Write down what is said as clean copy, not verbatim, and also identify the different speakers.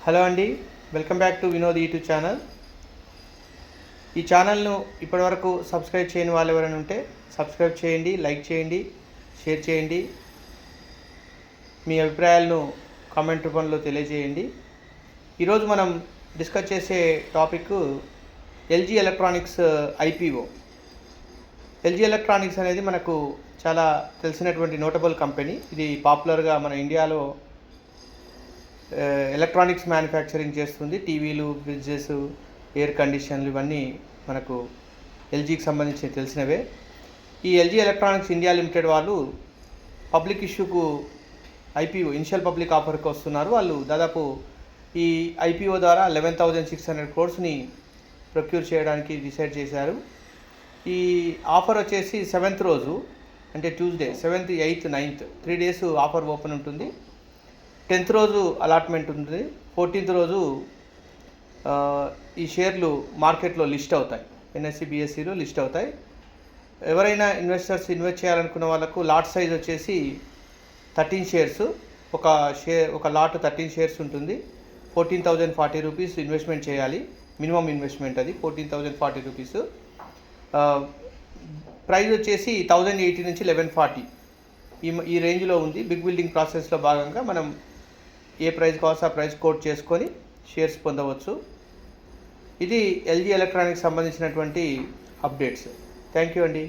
Speaker 1: Hello అండి, welcome back to Vinod YouTube channel. ఈ ఛానల్ను ఇప్పటివరకు సబ్స్క్రైబ్ చేయని వాళ్ళు ఎవరైనా ఉంటే సబ్స్క్రైబ్ చేయండి, లైక్ చేయండి, షేర్ చేయండి. మీ అభిప్రాయాలను కామెంట్ రూపంలో తెలియజేయండి. ఈరోజు మనం డిస్కస్ చేసే topic LG electronics IPO. LG electronics అనేది మనకు చాలా తెలిసినటువంటి నోటబుల్ కంపెనీ. ఇది పాపులర్గా మన ఇండియాలో ఎలక్ట్రానిక్స్ మ్యానుఫ్యాక్చరింగ్ చేస్తుంది. టీవీలు, ఫ్రిడ్జెస్, ఎయిర్ కండిషన్లు ఇవన్నీ మనకు ఎల్జీకి సంబంధించి తెలిసినవే. ఈ ఎల్జీ ఎలక్ట్రానిక్స్ ఇండియా లిమిటెడ్ వాళ్ళు పబ్లిక్ ఇష్యూకు ఐపీఓ ఇనిషియల్ పబ్లిక్ ఆఫర్కి వస్తున్నారు. వాళ్ళు దాదాపు ఈ ఐపీఓ ద్వారా 11,600 crores ప్రొక్యూర్ చేయడానికి డిసైడ్ చేశారు. ఈ ఆఫర్ వచ్చేసి 7th రోజు, అంటే Tuesday 7th, 8th, 9th 3 days offer open ఉంటుంది. 10th రోజు అలాట్మెంట్ ఉంటుంది. 14th రోజు ఈ షేర్లు మార్కెట్లో లిస్ట్ అవుతాయి, ఎన్ఎస్సి బిఎస్సిలో లిస్ట్ అవుతాయి. ఎవరైనా ఇన్వెస్టర్స్ ఇన్వెస్ట్ చేయాలనుకున్న వాళ్ళకు లాట్ సైజ్ వచ్చేసి 13 shares. ఒక లాట్ 13 shares ఉంటుంది. 14,040 rupees ఇన్వెస్ట్మెంట్ చేయాలి. మినిమం ఇన్వెస్ట్మెంట్ అది 14,040 rupees. ప్రైస్ వచ్చేసి 1,080 నుంచి 1,140 ఈ రేంజ్లో ఉంది. బిగ్ బిల్డింగ్ ప్రాసెస్లో భాగంగా మనం ఏ ప్రైస్ కావాల్సి ఆ ప్రైస్ కోట్ చేసుకొని షేర్స్ పొందవచ్చు. ఇది ఎల్జీ ఎలక్ట్రానిక్స్ సంబంధించినటువంటి అప్డేట్స్. థ్యాంక్ యూ అండి.